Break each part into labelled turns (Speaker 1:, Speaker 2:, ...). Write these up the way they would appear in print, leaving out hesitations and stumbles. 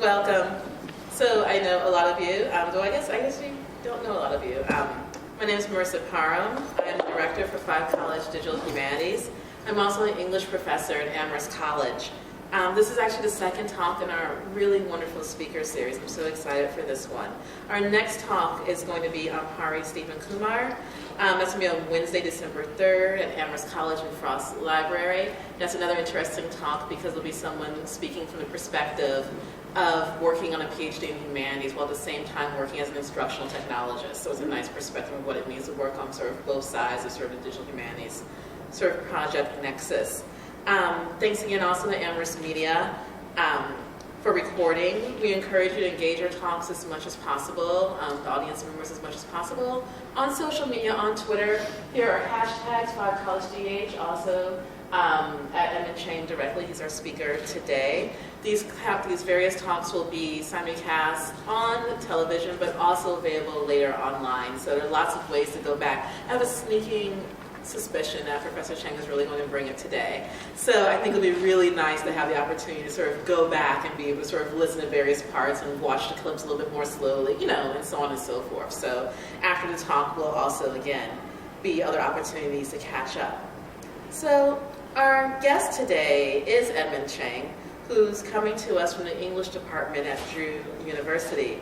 Speaker 1: Welcome. So I know a lot of you, though I guess you don't know a lot of you. My name is Marissa Parham. I am the director for 5 College Digital Humanities. I'm also an English professor at Amherst College. This is actually the second talk in our really wonderful speaker series. I'm so excited for this one. Our next talk is going to be on Hari Stephen Kumar. That's going to be on Wednesday, December 3rd at Amherst College and Frost Library. That's another interesting talk because there'll be someone speaking from the perspective of working on a PhD in humanities while at the same time working as an instructional technologist. So it's a nice perspective of what it means to work on sort of both sides of sort of the digital humanities sort of project nexus. Thanks again also to Amherst Media for recording. We encourage you to engage our talks as much as possible, the audience members as much as possible, on social media, on Twitter. Here are hashtags, 5CollegeDH, also at Edmond Chang directly. He's our speaker today. These various talks will be simulcast on television, but also available later online. So there are lots of ways to go back. I have a sneaking suspicion that Professor Chang is really going to bring it today. So I think it'll be really nice to have the opportunity to sort of go back and be able to sort of listen to various parts and watch the clips a little bit more slowly, and so on and so forth. So after the talk will also, again, be other opportunities to catch up. So our guest today is Edmond Chang, who's coming to us from the English department at Drew University.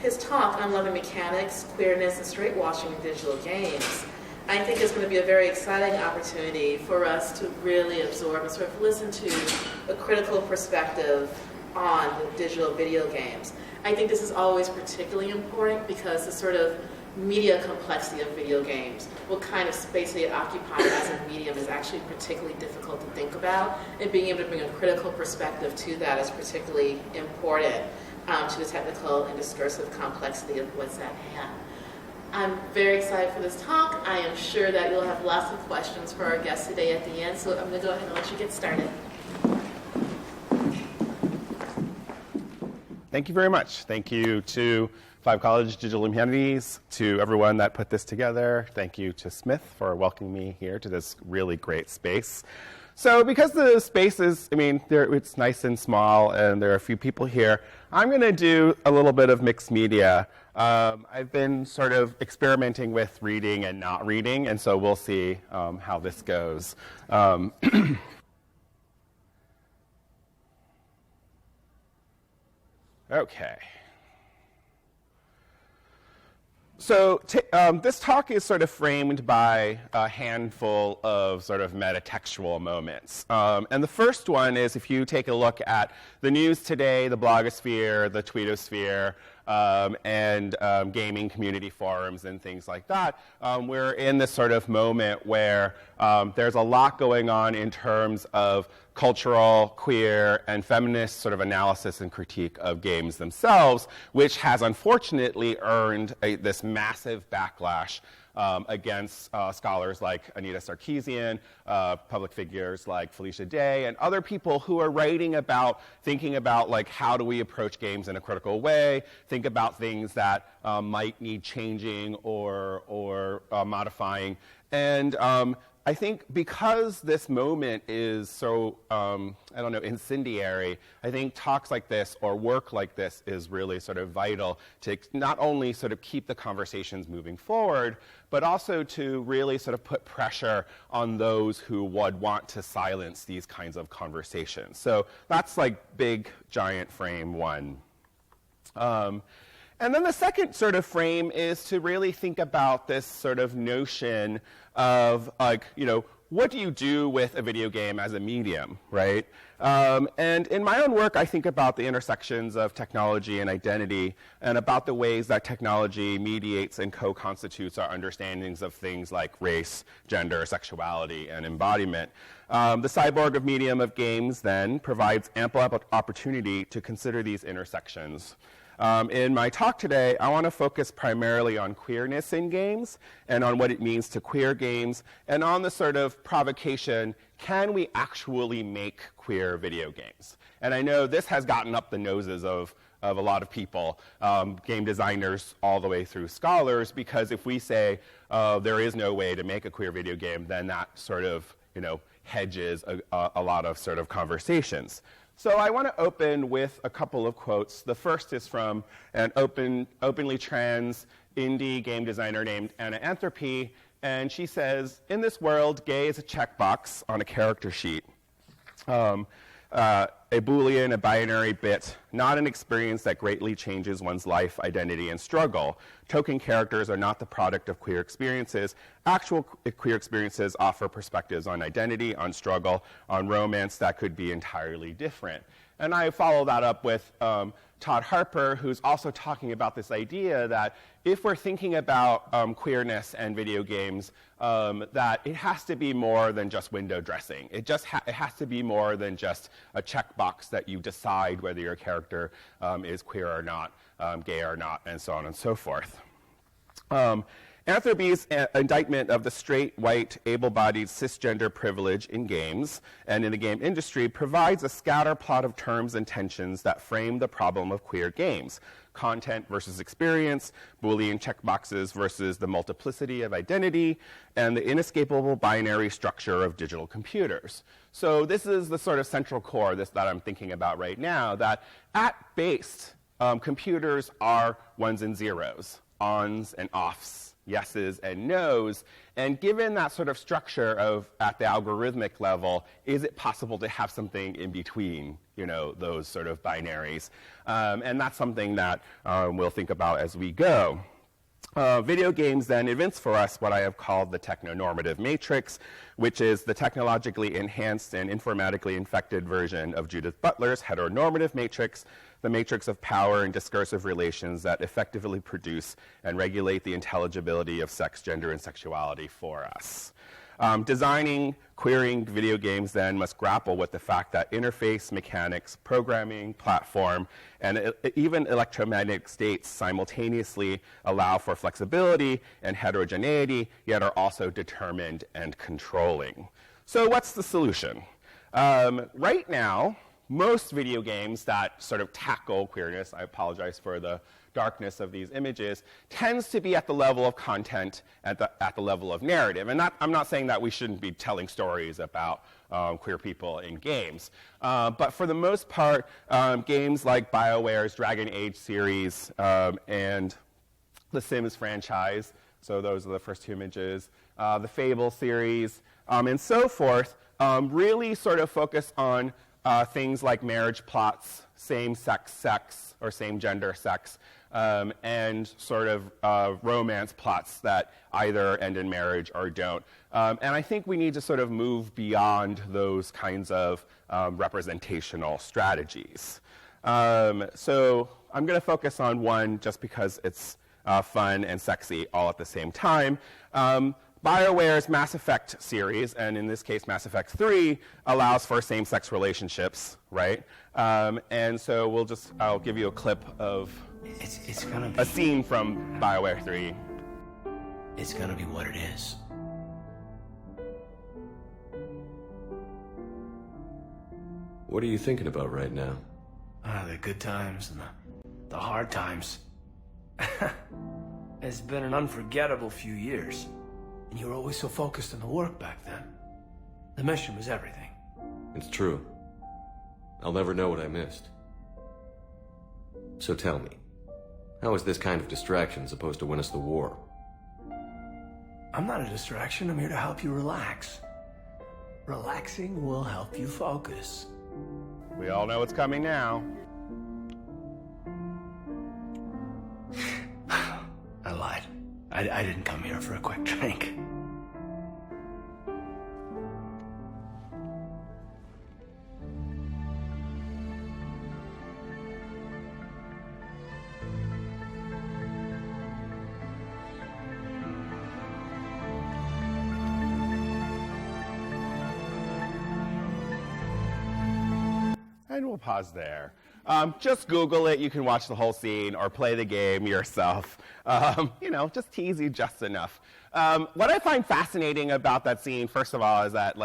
Speaker 1: His talk on Love and Mechanics, Queerness, and Straight Washing in Digital Games, I think is going to be a very exciting opportunity for us to really absorb and sort of listen to a critical perspective on digital video games. I think this is always particularly important because the sort of media complexity of video games, what kind of space they occupy as a medium, is actually particularly difficult to think about, and being able to bring a critical perspective to that is particularly important to the technical and discursive complexity of what's at hand. I'm very excited for this talk. I am sure that you'll have lots of questions for our guest today at the end, so I'm going to go ahead and let you get started.
Speaker 2: Thank you very much. Thank you to 5 College Digital Humanities, to everyone that put this together. Thank you to Smith for welcoming me here to this really great space. So because the space is, it's nice and small and there are a few people here, I'm going to do a little bit of mixed media. I've been sort of experimenting with reading and not reading, and so we'll see how this goes. Okay. So this talk is sort of framed by a handful of sort of metatextual moments. And the first one is if you take a look at the news today, the blogosphere, the tweetosphere, and gaming community forums and things like that, we're in this sort of moment where there's a lot going on in terms of cultural, queer, and feminist sort of analysis and critique of games themselves, which has unfortunately earned this massive backlash against scholars like Anita Sarkeesian, public figures like Felicia Day, and other people who are writing about, thinking about like how do we approach games in a critical way, think about things that might need changing or modifying. And I think because this moment is so, incendiary, I think talks like this or work like this is really sort of vital to not only sort of keep the conversations moving forward, but also to really sort of put pressure on those who would want to silence these kinds of conversations. So that's like big, giant frame one. And then the second sort of frame is to really think about this sort of notion of what do you do with a video game as a medium, right? And in my own work, I think about the intersections of technology and identity and about the ways that technology mediates and co-constitutes our understandings of things like race, gender, sexuality, and embodiment. The cyborg of medium of games, then, provides ample opportunity to consider these intersections. In my talk today, I want to focus primarily on queerness in games and on what it means to queer games and on the sort of provocation, can we actually make queer video games? And I know this has gotten up the noses of a lot of people, game designers all the way through scholars, because if we say there is no way to make a queer video game, then that sort of, hedges a lot of sort of conversations. So I want to open with a couple of quotes. The first is from an openly trans indie game designer named Anna Anthropy, and she says, "In this world, gay is a checkbox on a character sheet. A Boolean, a binary bit, not an experience that greatly changes one's life, identity, and struggle. Token characters are not the product of queer experiences. Actual queer experiences offer perspectives on identity, on struggle, on romance that could be entirely different." And I follow that up with Todd Harper, who's also talking about this idea that if we're thinking about queerness and video games, that it has to be more than just window dressing. It has to be more than just a checkbox that you decide whether your character is queer or not, gay or not, and so on and so forth. Anthropy's indictment of the straight, white, able-bodied, cisgender privilege in games and in the game industry provides a scatterplot of terms and tensions that frame the problem of queer games. Content versus experience, Boolean checkboxes versus the multiplicity of identity, and the inescapable binary structure of digital computers. So this is the sort of central core that I'm thinking about right now, that at base, computers are ones and zeros, ons and offs, yeses and nos, and given that sort of structure of at the algorithmic level, is it possible to have something in between, those sort of binaries? And that's something that we'll think about as we go. Video games then evince for us what I have called the technonormative matrix, which is the technologically enhanced and informatically infected version of Judith Butler's heteronormative matrix, the matrix of power and discursive relations that effectively produce and regulate the intelligibility of sex, gender, and sexuality for us. Designing, queering video games then must grapple with the fact that interface, mechanics, programming, platform, and even electromagnetic states simultaneously allow for flexibility and heterogeneity, yet are also determined and controlling. So what's the solution? Right now, most video games that sort of tackle queerness, I apologize for the darkness of these images, tends to be at the level of content, at the level of narrative. And I'm not saying that we shouldn't be telling stories about queer people in games. But for the most part, games like Bioware's Dragon Age series and the Sims franchise, so those are the first two images, the Fable series, and so forth, really sort of focus on things like marriage plots, same-sex sex, or same-gender sex, and sort of romance plots that either end in marriage or don't. And I think we need to sort of move beyond those kinds of representational strategies. So I'm going to focus on one just because it's fun and sexy all at the same time. BioWare's Mass Effect series, and in this case Mass Effect 3, allows for same-sex relationships, right? And so I'll give you a clip of
Speaker 3: it's gonna be
Speaker 2: a scene from BioWare 3.
Speaker 3: It's gonna be what it is.
Speaker 4: What are you thinking about right now?
Speaker 3: The good times and the hard times. It's been an unforgettable few years. And you were always so focused on the work back then. The mission was everything.
Speaker 4: It's true. I'll never know what I missed. So tell me, how is this kind of distraction supposed to win us the war?
Speaker 3: I'm not a distraction. I'm here to help you relax. Relaxing will help you focus.
Speaker 2: We all know what's coming now.
Speaker 3: I lied. I didn't come here for a quick drink.
Speaker 2: And we'll pause there. Just Google it. You can watch the whole scene or play the game yourself. Just tease you just enough. What I find fascinating about that scene, first of all, is that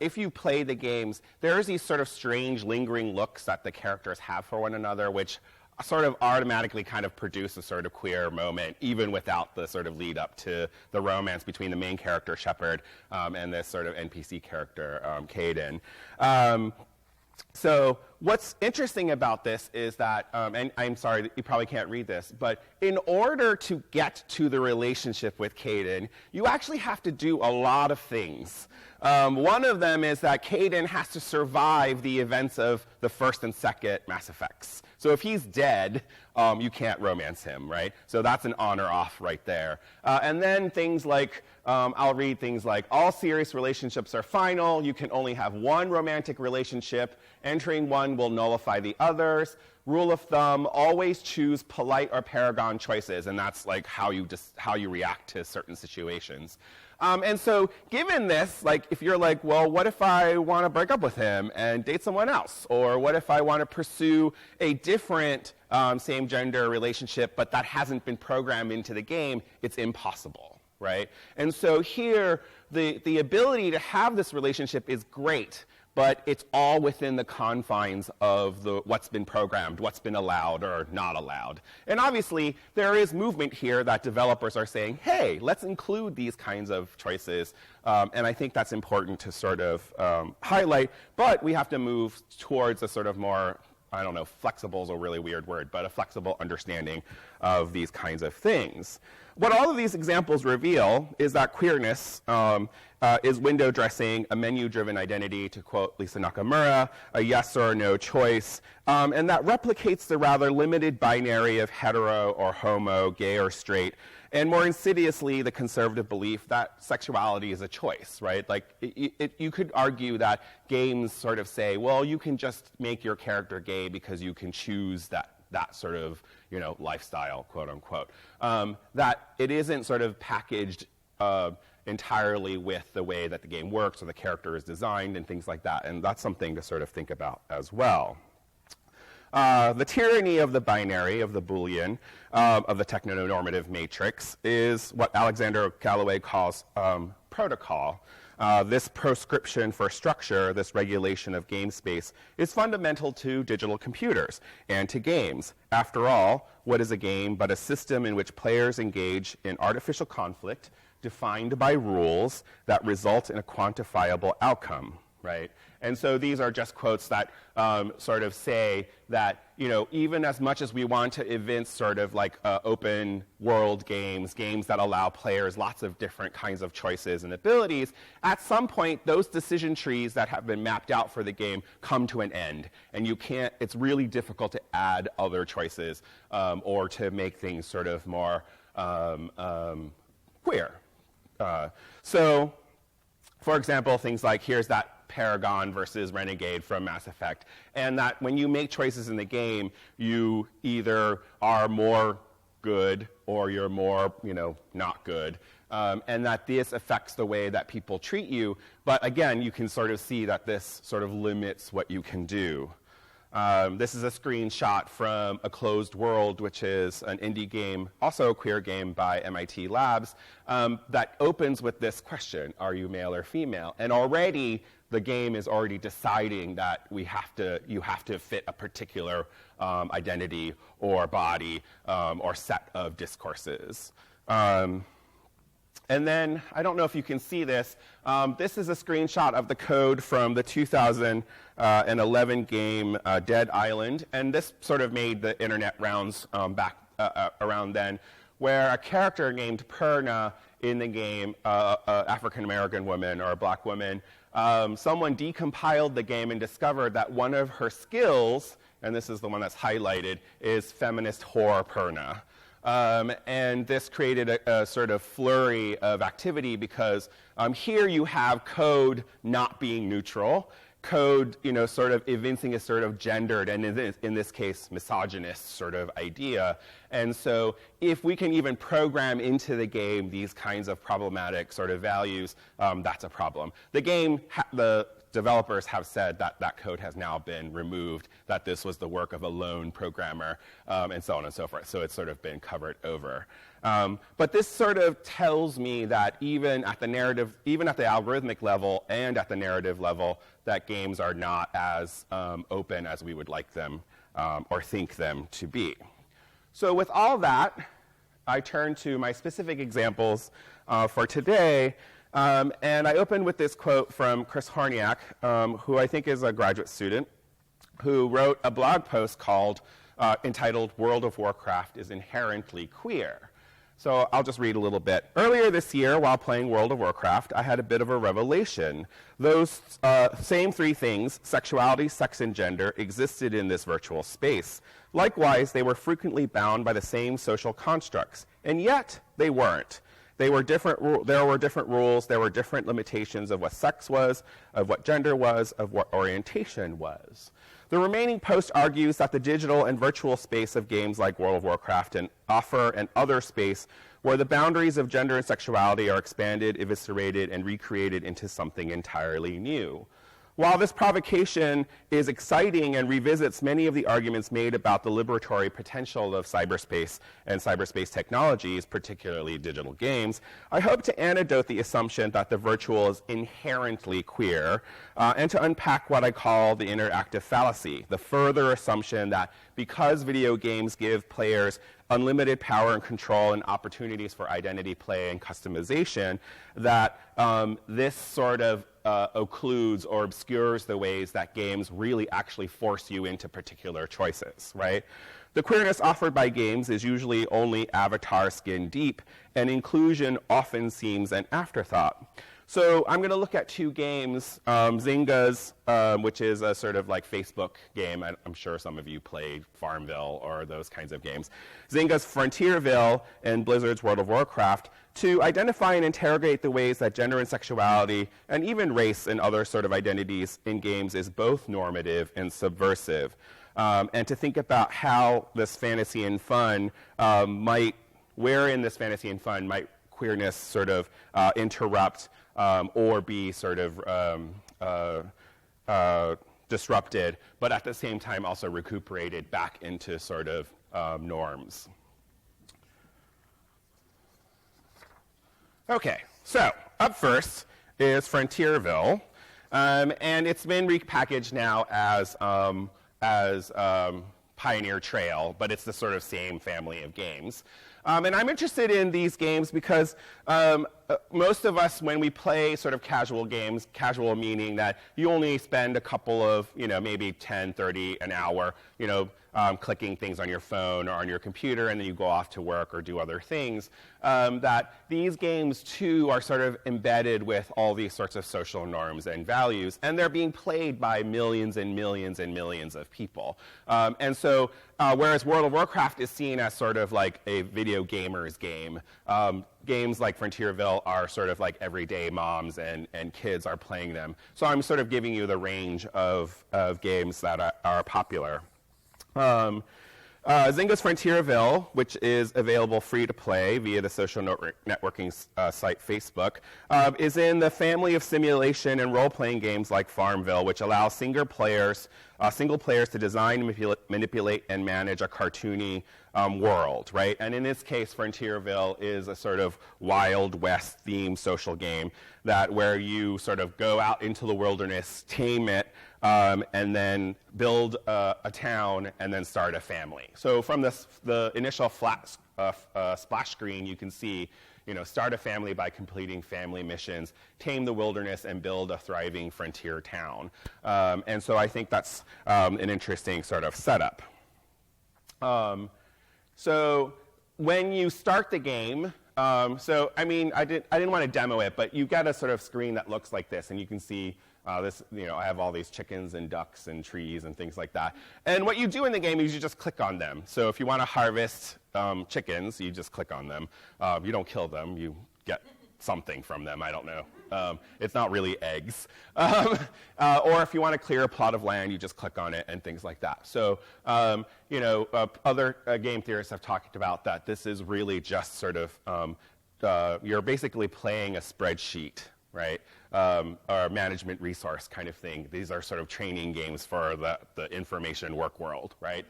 Speaker 2: if you play the games, there's these sort of strange lingering looks that the characters have for one another, which sort of automatically kind of produce a sort of queer moment, even without the sort of lead up to the romance between the main character, Shepard, and this sort of NPC character, Caden. So what's interesting about this is that, and I'm sorry, you probably can't read this, but in order to get to the relationship with Caden, you actually have to do a lot of things. One of them is that Caden has to survive the events of the first and second Mass Effects. So if he's dead, you can't romance him, right? So that's an on or off right there. And then things like, I'll read things like, all serious relationships are final. You can only have one romantic relationship. Entering one will nullify the others. Rule of thumb, always choose polite or paragon choices. And that's like how you react to certain situations. And so given this, like if you're like, well, what if I want to break up with him and date someone else? Or what if I want to pursue a different same-gender relationship, but that hasn't been programmed into the game? It's impossible, right? And so here, the ability to have this relationship is great, but it's all within the confines of what's been programmed, what's been allowed or not allowed. And obviously, there is movement here that developers are saying, hey, let's include these kinds of choices. And I think that's important to sort of highlight. But we have to move towards a sort of more, I don't know, flexible is a really weird word, but a flexible understanding of these kinds of things. What all of these examples reveal is that queerness is window dressing, a menu-driven identity, to quote Lisa Nakamura, a yes or no choice, and that replicates the rather limited binary of hetero or homo, gay or straight, and more insidiously, the conservative belief that sexuality is a choice, right? Like, you could argue that games sort of say, well, you can just make your character gay because you can choose that sort of, lifestyle, quote unquote. That it isn't sort of packaged entirely with the way that the game works or the character is designed and things like that. And that's something to sort of think about as well. The tyranny of the binary, of the Boolean, of the technonormative matrix is what Alexander Galloway calls protocol. This proscription for structure, this regulation of game space, is fundamental to digital computers and to games. After all, what is a game but a system in which players engage in artificial conflict defined by rules that result in a quantifiable outcome, right? And so these are just quotes that sort of say that, even as much as we want to evince sort of like open world games that allow players lots of different kinds of choices and abilities, at some point those decision trees that have been mapped out for the game come to an end. And it's really difficult to add other choices or to make things sort of more queer. So, for example, things like here's that Paragon versus Renegade from Mass Effect, and that when you make choices in the game, you either are more good or you're more, not good, and that this affects the way that people treat you. But again, you can sort of see that this sort of limits what you can do. This is a screenshot from A Closed World, which is an indie game, also a queer game by MIT Labs, that opens with this question, are you male or female? And already, the game is already deciding that you have to fit a particular identity or body or set of discourses. And then, I don't know if you can see this, this is a screenshot of the code from the 2011 game Dead Island, and this sort of made the internet rounds back around then, where a character named Perna in the game, African-American woman or a black woman, someone decompiled the game and discovered that one of her skills, and this is the one that's highlighted, is feminist whore Perna. And this created a sort of flurry of activity because here you have code not being neutral, code, sort of evincing a sort of gendered, and in this case, misogynist sort of idea. And so if we can even program into the game these kinds of problematic sort of values, that's a problem. The developers have said that that code has now been removed, that this was the work of a lone programmer, and so on and so forth. So it's sort of been covered over. But this sort of tells me that even at the algorithmic level and at the narrative level, that games are not as open as we would like them or think them to be. So with all that, I turn to my specific examples for today. And I opened with this quote from Chris Horniak, who I think is a graduate student who wrote a blog post entitled World of Warcraft is Inherently Queer. So I'll just read a little bit. Earlier this year, while playing World of Warcraft, I had a bit of a revelation. Those same three things, sexuality, sex, and gender, existed in this virtual space. Likewise, they were frequently bound by the same social constructs, and yet they weren't. There were different rules, there were different limitations of what sex was, of what gender was, of what orientation was. The remaining post argues that the digital and virtual space of games like World of Warcraft offer an other space where the boundaries of gender and sexuality are expanded, eviscerated, and recreated into something entirely new. While this provocation is exciting and revisits many of the arguments made about the liberatory potential of cyberspace and cyberspace technologies, particularly digital games, I hope to antidote the assumption that the virtual is inherently queer and to unpack what I call the interactive fallacy, the further assumption that because video games give players unlimited power and control and opportunities for identity play and customization, that this sort of occludes or obscures the ways that games really actually force you into particular choices, right? The queerness offered by games is usually only avatar skin deep, and inclusion often seems an afterthought. So I'm going to look at two games, Zynga's, which is a sort of like Facebook game. I'm sure some of you played Farmville or those kinds of games. Zynga's Frontierville and Blizzard's World of Warcraft to identify and interrogate the ways that gender and sexuality and even race and other sort of identities in games is both normative and subversive. And to think about how this fantasy and fun wherein this fantasy and fun might queerness sort of interrupt or be sort of disrupted, but at the same time also recuperated back into sort of norms. Okay, so up first is Frontierville, and it's been repackaged now as Pioneer Trail, but it's the sort of same family of games. And I'm interested in these games because most of us, when we play sort of casual games, casual meaning that you only spend a couple of, maybe 10, 30 an hour, clicking things on your phone or on your computer, and then you go off to work or do other things, that these games, too, are sort of embedded with all these sorts of social norms and values, and they're being played by millions and millions and millions of people. And so whereas World of Warcraft is seen as sort of like a video gamer's game, games like Frontierville are sort of like everyday moms and kids are playing them. So I'm sort of giving you the range of games that are popular. Zynga's Frontierville, which is available free to play via the social networking site Facebook, is in the family of simulation and role-playing games like Farmville, which allows single players to design, manipulate, and manage a cartoony world, right? And in this case, Frontierville is a sort of Wild West-themed social game where you sort of go out into the wilderness, tame it, and then build a town, and then start a family. So from the initial flat splash screen, you can see, start a family by completing family missions, tame the wilderness, and build a thriving frontier town. And so I think that's an interesting sort of setup. So when you start the game, I didn't want to demo it, but you get a sort of screen that looks like this, and you can see this, I have all these chickens and ducks and trees and things like that. And what you do in the game is you just click on them. So if you want to harvest chickens, you just click on them. You don't kill them. You get something from them. I don't know. It's not really eggs. Or if you want to clear a plot of land, you just click on it and things like that. So, other game theorists have talked about that this is really just sort of, you're basically playing a spreadsheet, right? Or management resource kind of thing. These are sort of training games for the information work world, right?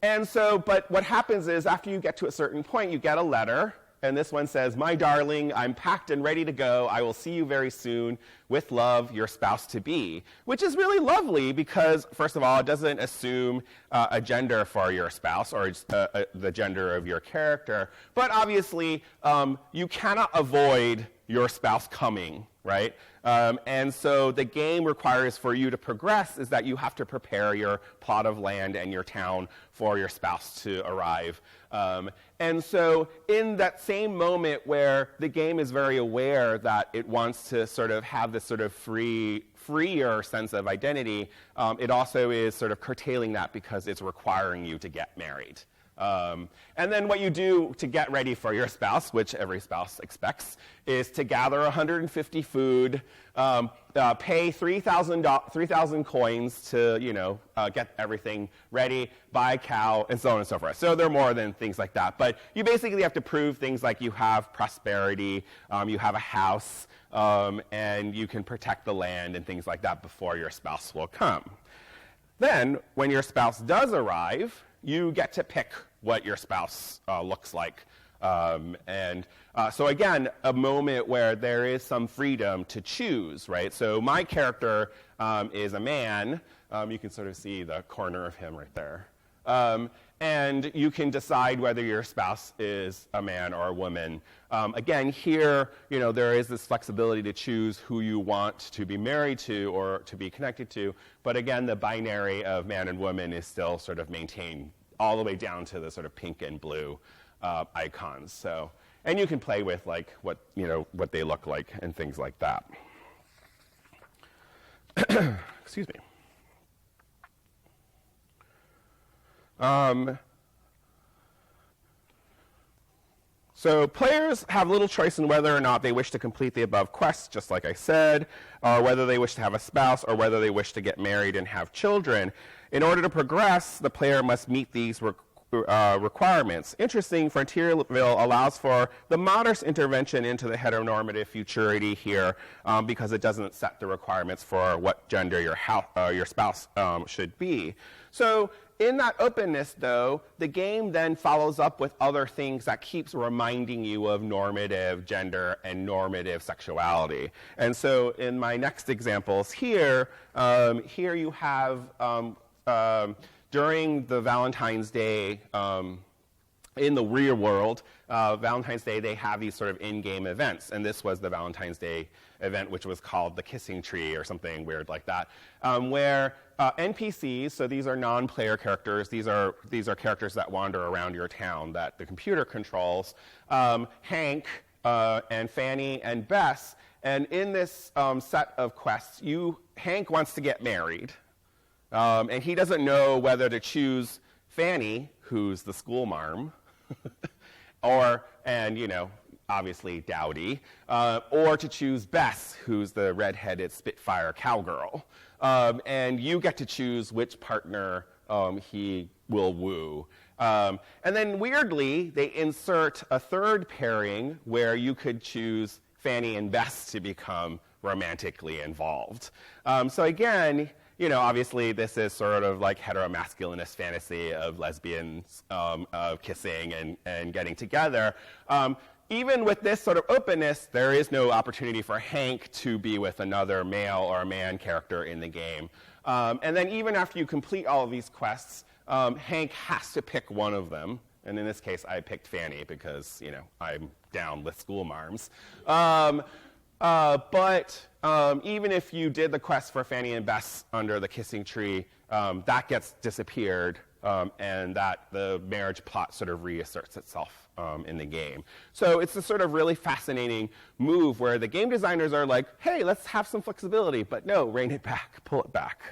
Speaker 2: And so, but what happens is after you get to a certain point, you get a letter, and this one says, "My darling, I'm packed and ready to go. I will see you very soon. With love, your spouse-to-be," which is really lovely because, first of all, it doesn't assume a gender for your spouse or the gender of your character. But obviously, you cannot avoid your spouse coming, right? And so the game requires for you to progress is that you have to prepare your plot of land and your town for your spouse to arrive. And so in that same moment where the game is very aware that it wants to sort of have this sort of freer sense of identity, it also is sort of curtailing that because it's requiring you to get married. And then what you do to get ready for your spouse, which every spouse expects, is to gather 150 food, pay 3,000 coins to, get everything ready, buy a cow, and so on and so forth. So there are more than things like that. But you basically have to prove things like you have prosperity, you have a house, and you can protect the land and things like that before your spouse will come. Then, when your spouse does arrive, you get to pick what your spouse looks like. So again, a moment where there is some freedom to choose, right? So my character is a man. You can sort of see the corner of him right there. And you can decide whether your spouse is a man or a woman. Again, here, there is this flexibility to choose who you want to be married to or to be connected to. But again, the binary of man and woman is still sort of maintained all the way down to the sort of pink and blue icons. So, and you can play with like what they look like and things like that. Excuse me. So players have little choice in whether or not they wish to complete the above quests, just like I said, or whether they wish to have a spouse, or whether they wish to get married and have children. In order to progress, the player must meet these requirements. Interesting, Frontierville allows for the modest intervention into the heteronormative futurity here because it doesn't set the requirements for what gender your spouse should be. So in that openness, though, the game then follows up with other things that keeps reminding you of normative gender and normative sexuality. And so in my next examples here, here you have during the Valentine's Day, in the real world, Valentine's Day, they have these sort of in-game events. And this was the Valentine's Day event, which was called the Kissing Tree or something weird like that, where NPCs, so these are non-player characters, these are characters that wander around your town that the computer controls, Hank and Fanny and Bess. And in this set of quests, Hank wants to get married. And he doesn't know whether to choose Fanny, who's the school marm, obviously dowdy, or to choose Bess, who's the redheaded Spitfire cowgirl. And you get to choose which partner he will woo. And then weirdly, they insert a third pairing where you could choose Fanny and Bess to become romantically involved. So again, obviously this is sort of like heteromasculinist fantasy of lesbians kissing and getting together. Even with this sort of openness, there is no opportunity for Hank to be with another male or a man character in the game. And then even after you complete all of these quests, Hank has to pick one of them. And in this case, I picked Fanny because, I'm down with school marms. But even if you did the quest for Fanny and Bess under the Kissing Tree, that gets disappeared, and that the marriage plot sort of reasserts itself in the game. So it's a sort of really fascinating move where the game designers are like, hey, let's have some flexibility, but no, rein it back, pull it back.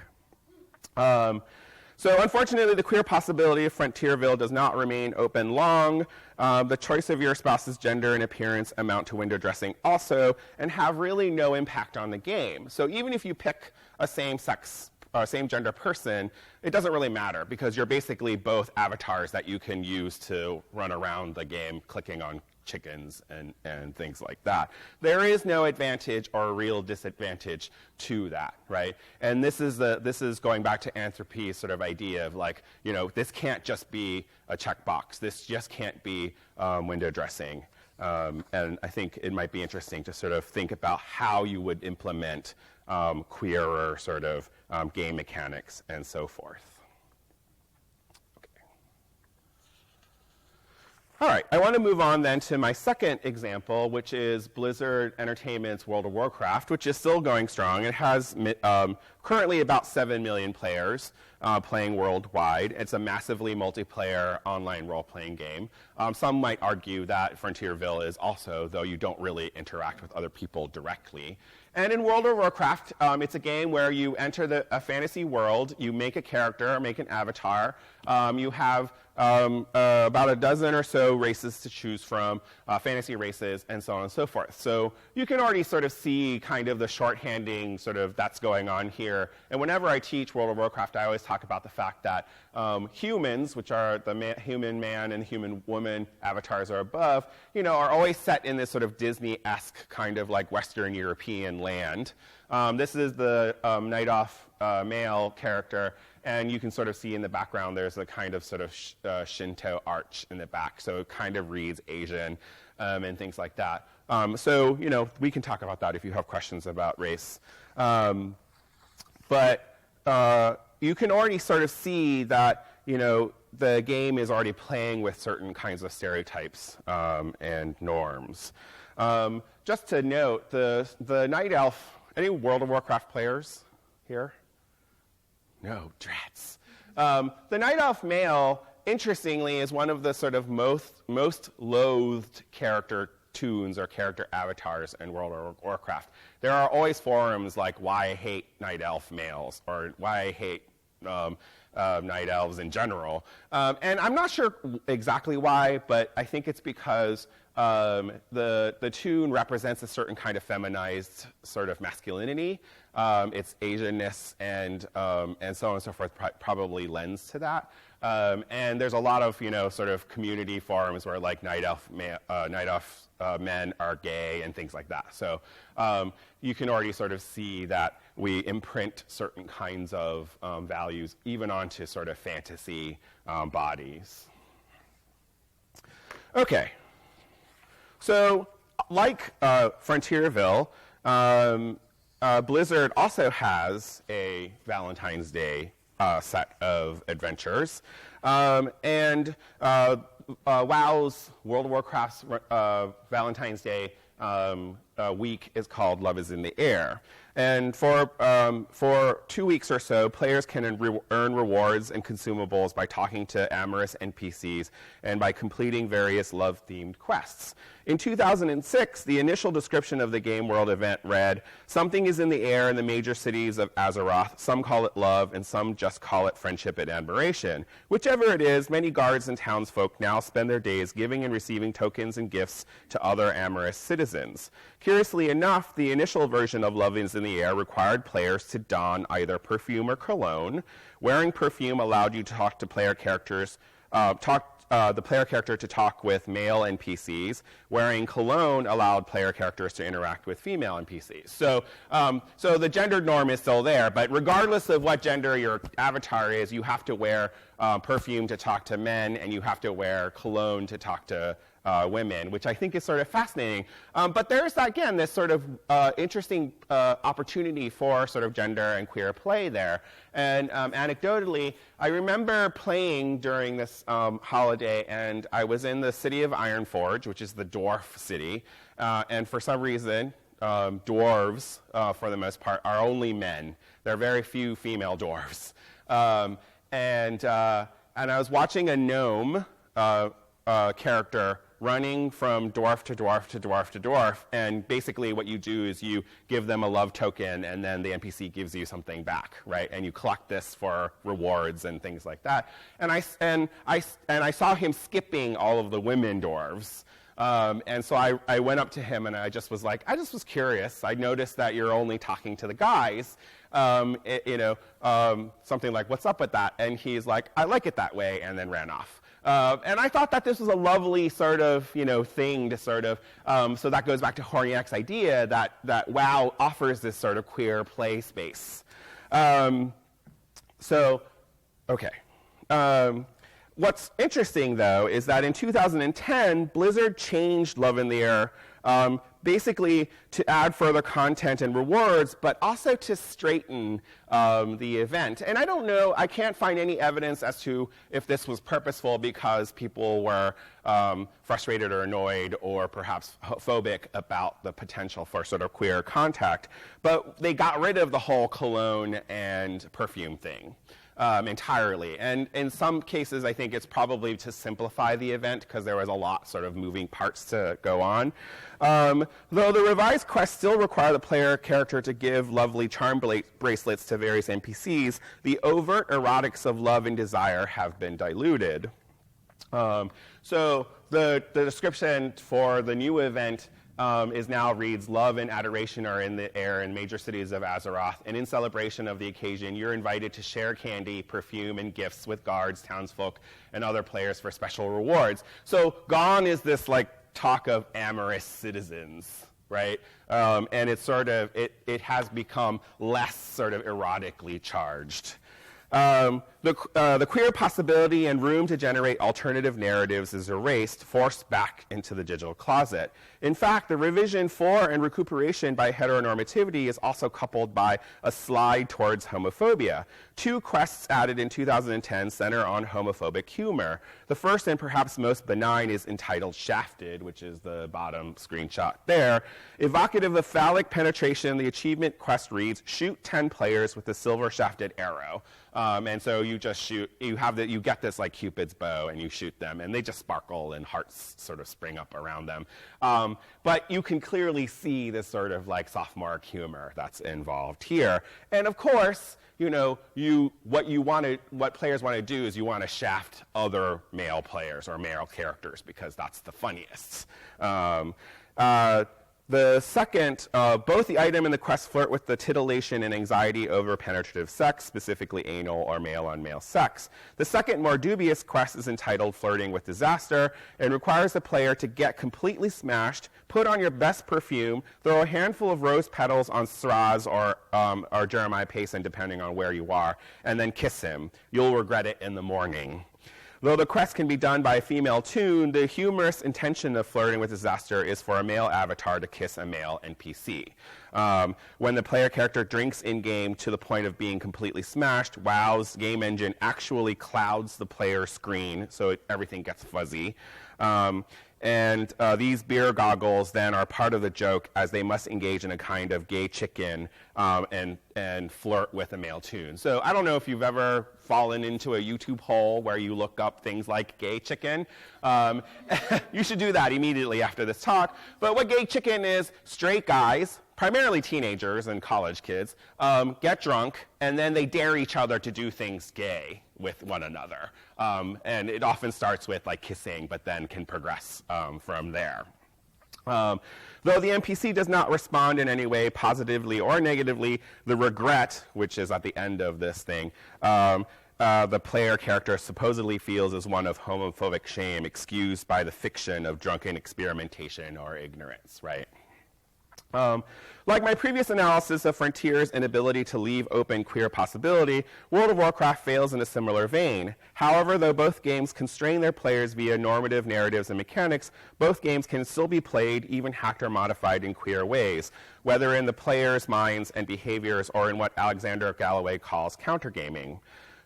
Speaker 2: So unfortunately, the queer possibility of Frontierville does not remain open long. The choice of your spouse's gender and appearance amount to window dressing also, and have really no impact on the game. So even if you pick a same-sex, same-gender person, it doesn't really matter because you're basically both avatars that you can use to run around the game clicking on chickens and things like that. There is no advantage or real disadvantage to that, right? And this is going back to Anthropy's sort of idea of like, this can't just be a checkbox. This just can't be window dressing. And I think it might be interesting to sort of think about how you would implement queerer sort of game mechanics and so forth. All right, I want to move on then to my second example, which is Blizzard Entertainment's World of Warcraft, which is still going strong. It has currently about 7 million players playing worldwide. It's a massively multiplayer online role-playing game. Some might argue that Frontierville is also, though you don't really interact with other people directly. And in World of Warcraft, it's a game where you enter a fantasy world, you make a character, make an avatar, you have about a dozen or so races to choose from, fantasy races, and so on and so forth. So you can already sort of see kind of the shorthanding sort of that's going on here. And whenever I teach World of Warcraft, I always talk about the fact that humans, which are the human man and human woman avatars are above, are always set in this sort of Disney-esque kind of like Western European land. This is the Night Elf male character, and you can sort of see in the background there's a kind of sort of Shinto arch in the back, so it kind of reads Asian and things like that. So, we can talk about that if you have questions about race. But you can already sort of see that, the game is already playing with certain kinds of stereotypes and norms. Just to note, the Night Elf, any World of Warcraft players here? No, drats. The Night Elf male, interestingly, is one of the sort of most loathed character toons or character avatars in World of Warcraft. There are always forums like why I hate Night Elf males or why I hate Night Elves in general. And I'm not sure exactly why, but I think it's because the toon represents a certain kind of feminized sort of masculinity. Its Asianness and so on and so forth probably lends to that. And there's a lot of sort of community forums where like Night Elf men are gay and things like that. So you can already sort of see that we imprint certain kinds of values even onto sort of fantasy bodies. Okay. So, like Frontierville, Blizzard also has a Valentine's Day set of adventures. And WoW's, World of Warcraft's Valentine's Day week is called Love is in the Air. And for 2 weeks or so, players can earn rewards and consumables by talking to amorous NPCs and by completing various love-themed quests. In 2006, the initial description of the Game World event read, "Something is in the air in the major cities of Azeroth. Some call it love, and some just call it friendship and admiration. Whichever it is, many guards and townsfolk now spend their days giving and receiving tokens and gifts to other amorous citizens." Curiously enough, the initial version of Love is in the Air required players to don either perfume or cologne. Wearing perfume allowed you to talk to player characters, the player character to talk with male NPCs. Wearing cologne allowed player characters to interact with female NPCs. So the gender norm is still there, but regardless of what gender your avatar is, you have to wear perfume to talk to men, and you have to wear cologne to talk to women, which I think is sort of fascinating. But there's, again, this sort of interesting opportunity for sort of gender and queer play there. And anecdotally, I remember playing during this holiday, and I was in the city of Ironforge, which is the dwarf city. And for some reason, dwarves, for the most part, are only men. There are very few female dwarves. And I was watching a gnome character running from dwarf to dwarf to dwarf to dwarf, and basically what you do is you give them a love token, and then the NPC gives you something back, right? And you collect this for rewards and things like that. And I saw him skipping all of the women dwarves. And so I went up to him and I just was curious. I noticed that you're only talking to the guys. Something like, "What's up with that?" And he's like, "I like it that way," and then ran off. And I thought that this was a lovely sort of, thing to sort of, so that goes back to Horniak's idea that WoW offers this sort of queer play space. What's interesting, though, is that in 2010, Blizzard changed Love in the Air basically to add further content and rewards, but also to straighten the event. And I don't know, I can't find any evidence as to if this was purposeful because people were frustrated or annoyed or perhaps phobic about the potential for sort of queer contact. But they got rid of the whole cologne and perfume thing. Entirely. And in some cases, I think it's probably to simplify the event because there was a lot sort of moving parts to go on. Though the revised quests still require the player character to give lovely charm bracelets to various NPCs, the overt erotics of love and desire have been diluted. So the description for the new event reads, love and adoration are in the air in major cities of Azeroth, and in celebration of the occasion, you're invited to share candy, perfume, and gifts with guards, townsfolk, and other players for special rewards. So gone is this like talk of amorous citizens, right? And it's sort of, it has become less sort of erotically charged. The queer possibility and room to generate alternative narratives is erased, forced back into the digital closet. In fact, the revision for and recuperation by heteronormativity is also coupled by a slide towards homophobia. 2 quests added in 2010 center on homophobic humor. The first and perhaps most benign is entitled Shafted, which is the bottom screenshot there. Evocative of phallic penetration, the achievement quest reads, shoot 10 players with a silver shafted arrow. And so you just shoot, you get this like Cupid's bow and you shoot them and they just sparkle and hearts sort of spring up around them. But you can clearly see this sort of like sophomoric humor that's involved here. And of course, you know, what players want to do is you want to shaft other male players or male characters because that's the funniest. The second, both the item and the quest flirt with the titillation and anxiety over penetrative sex, specifically anal or male-on-male sex. The second, more dubious quest is entitled Flirting with Disaster and requires the player to get completely smashed, put on your best perfume, throw a handful of rose petals on Sraz or Jeremiah Payson, depending on where you are, and then kiss him. You'll regret it in the morning. Though the quest can be done by a female tune, the humorous intention of Flirting with Disaster is for a male avatar to kiss a male NPC. When the player character drinks in-game to the point of being completely smashed, WoW's game engine actually clouds the player's screen so everything gets fuzzy. And these beer goggles then are part of the joke as they must engage in a kind of gay chicken and flirt with a male tune. So I don't know if you've ever fallen into a YouTube hole where you look up things like gay chicken. You should do that immediately after this talk. But what gay chicken is, straight guys, primarily teenagers and college kids, get drunk and then they dare each other to do things gay with one another. And it often starts with like kissing, but then can progress from there. Though the NPC does not respond in any way positively or negatively, the regret, which is at the end of this thing, the player character supposedly feels is one of homophobic shame excused by the fiction of drunken experimentation or ignorance, right? Like my previous analysis of Frontier's inability to leave open queer possibility, World of Warcraft fails in a similar vein. However, though both games constrain their players via normative narratives and mechanics, both games can still be played, even hacked or modified in queer ways, whether in the players' minds and behaviors or in what Alexander Galloway calls countergaming.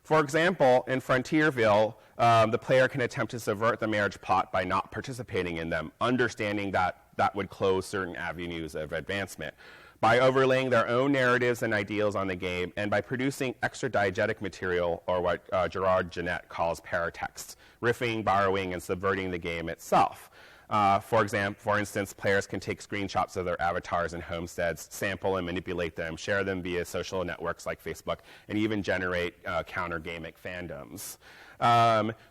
Speaker 2: For example, in Frontierville, the player can attempt to subvert the marriage plot by not participating in them, understanding that that would close certain avenues of advancement. By overlaying their own narratives and ideals on the game, and by producing extra diegetic material, or what Gerard Jeanette calls paratext, riffing, borrowing, and subverting the game itself. For instance, players can take screenshots of their avatars and homesteads, sample and manipulate them, share them via social networks like Facebook, and even generate counter-gamic fandoms.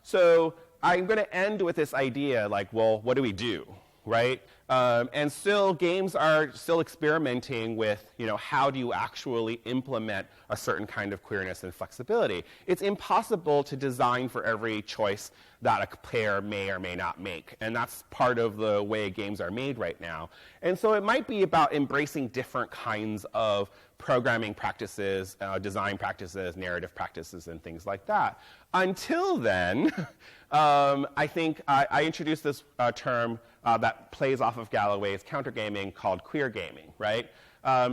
Speaker 2: So I'm going to end with this idea, like, well, what do we do, right? And still, games are still experimenting with, you know, how do you actually implement a certain kind of queerness and flexibility? It's impossible to design for every choice that a player may or may not make. And that's part of the way games are made right now. And so it might be about embracing different kinds of programming practices, design practices, narrative practices, and things like that. Until then, I think I introduced this term that plays off of Galloway's countergaming called queer gaming, right?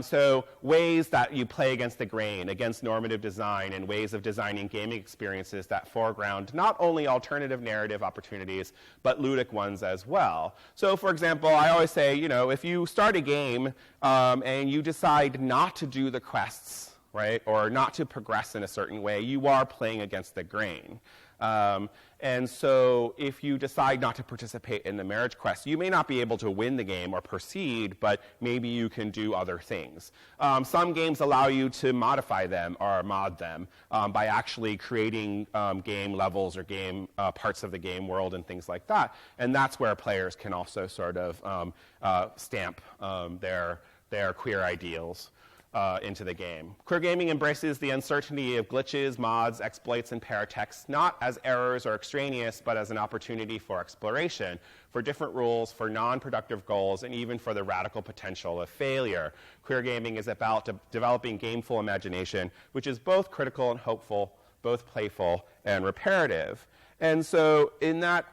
Speaker 2: So ways that you play against the grain, against normative design, and ways of designing gaming experiences that foreground not only alternative narrative opportunities, but ludic ones as well. So for example, I always say, you know, if you start a game and you decide not to do the quests, right, or not to progress in a certain way, you are playing against the grain. And so if you decide not to participate in the marriage quest, you may not be able to win the game or proceed, but maybe you can do other things. Some games allow you to modify them or mod them by actually creating game levels or game parts of the game world and things like that. And that's where players can also sort of stamp their queer ideals into the game. Queer gaming embraces the uncertainty of glitches, mods, exploits, and paratexts, not as errors or extraneous, but as an opportunity for exploration, for different rules, for non-productive goals, and even for the radical potential of failure. Queer gaming is about developing gameful imagination, which is both critical and hopeful, both playful and reparative. And so in that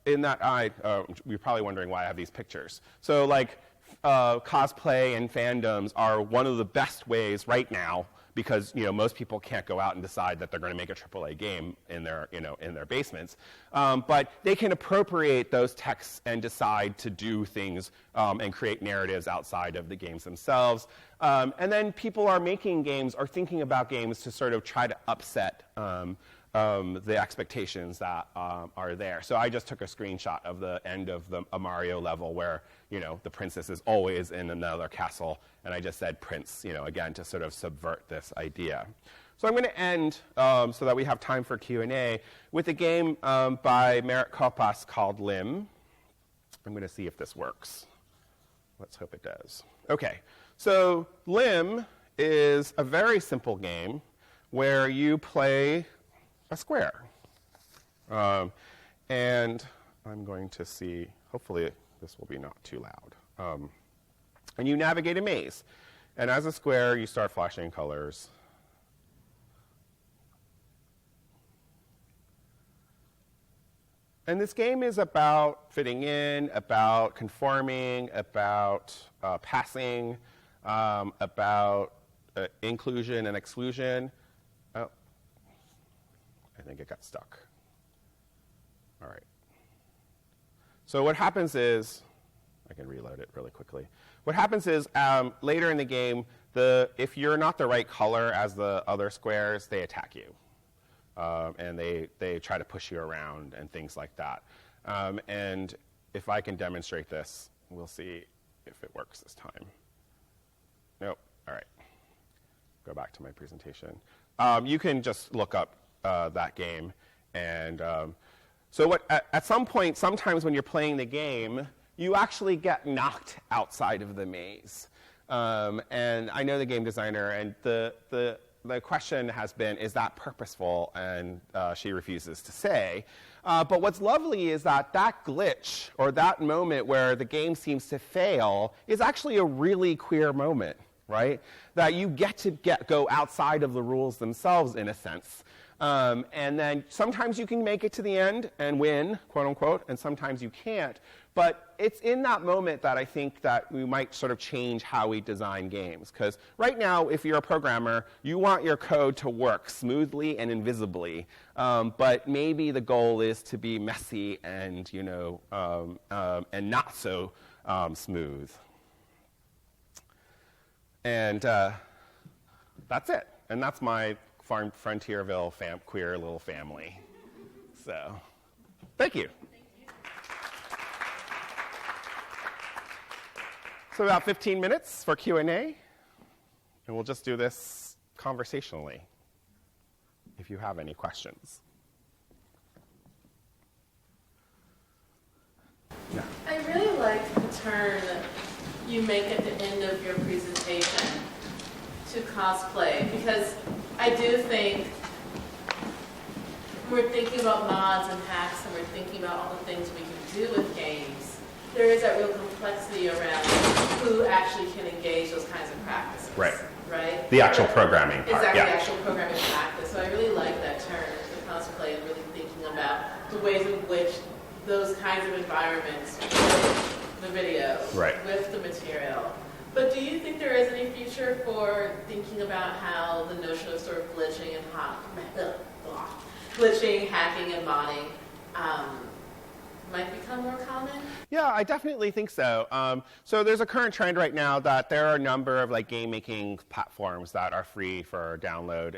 Speaker 2: you're probably wondering why I have these pictures. So like, cosplay and fandoms are one of the best ways right now, because most people can't go out and decide that they're going to make a AAA game in their basements, but they can appropriate those texts and decide to do things and create narratives outside of the games themselves. And then people are making games or thinking about games to sort of try to upset the expectations that are there. So I just took a screenshot of the end of a Mario level where the princess is always in another castle, and I just said prince, again, to sort of subvert this idea. So I'm going to end, so that we have time for Q&A, with a game by Merritt Kopas called Lim. I'm going to see if this works. Let's hope it does. Okay, so Lim is a very simple game where you play a square. And I'm going to see, hopefully this will be not too loud. And you navigate a maze. And as a square, you start flashing colors. And this game is about fitting in, about conforming, about passing, about inclusion and exclusion. Oh, I think it got stuck. All right. So what happens is, I can reload it really quickly. What happens is later in the game, if you're not the right color as the other squares, they attack you. And they try to push you around and things like that. And if I can demonstrate this, we'll see if it works this time. Nope. All right. Go back to my presentation. You can just look up that game. And so at some point, sometimes when you're playing the game, you actually get knocked outside of the maze. And I know the game designer, and the question has been, is that purposeful? And she refuses to say. But what's lovely is that glitch, or that moment where the game seems to fail, is actually a really queer moment, right? That you get to go outside of the rules themselves, in a sense. And then sometimes you can make it to the end and win, quote unquote, and sometimes you can't. But it's in that moment that I think that we might sort of change how we design games. Because right now, if you're a programmer, you want your code to work smoothly and invisibly. But maybe the goal is to be messy and, and not so smooth. And that's it. And that's my Frontierville queer little family. So, thank you. So about 15 minutes for Q&A, and we'll just do this conversationally, if you have any questions. Yeah.
Speaker 1: I really like the turn you make at the end of your presentation to cosplay, because I do think we're thinking about mods and hacks, and we're thinking about all the things we can do with games. there is that real complexity around who actually can engage those kinds of practices.
Speaker 2: Right.
Speaker 1: Right?
Speaker 2: The actual programming part.
Speaker 1: Exactly,
Speaker 2: yeah.
Speaker 1: the actual programming practice. So I really like that term, the cosplay, and really thinking about the ways in which those kinds of environments with the video,
Speaker 2: Right.
Speaker 1: with the material. But do you think there is any future for thinking about how the notion of sort of glitching and glitching, hacking, and modding might become more common?
Speaker 2: Yeah, I definitely think so. So there's a current trend right now that there are a number of like game making platforms that are free for download,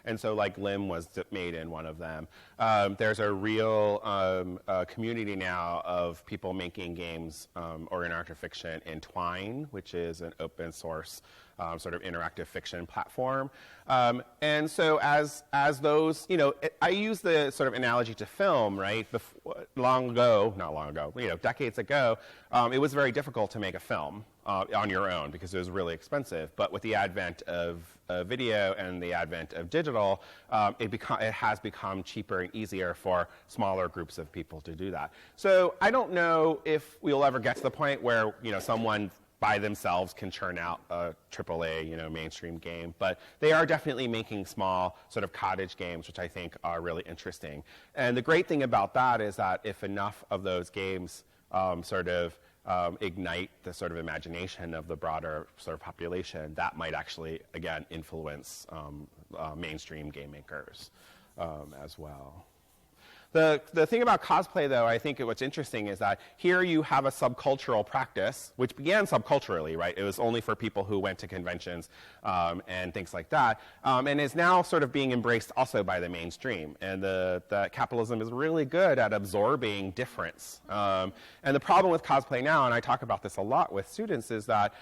Speaker 2: and so like Lim was made in one of them. There's a real community now of people making games or interactive fiction in Twine, which is an open source sort of interactive fiction platform. And so as those, I use the sort of analogy to film, right? Not long ago, decades ago, it was very difficult to make a film on your own because it was really expensive. But with the advent of video and the advent of digital, it has become cheaper and easier for smaller groups of people to do that. So I don't know if we'll ever get to the point where someone by themselves can churn out a AAA, mainstream game. But they are definitely making small sort of cottage games, which I think are really interesting. And the great thing about that is that if enough of those games ignite the sort of imagination of the broader sort of population, that might actually, again, influence mainstream game makers as well. The thing about cosplay, though, I think what's interesting is that here you have a subcultural practice, which began subculturally, right? It was only for people who went to conventions and things like that, and is now sort of being embraced also by the mainstream. And the capitalism is really good at absorbing difference. And the problem with cosplay now, and I talk about this a lot with students, is that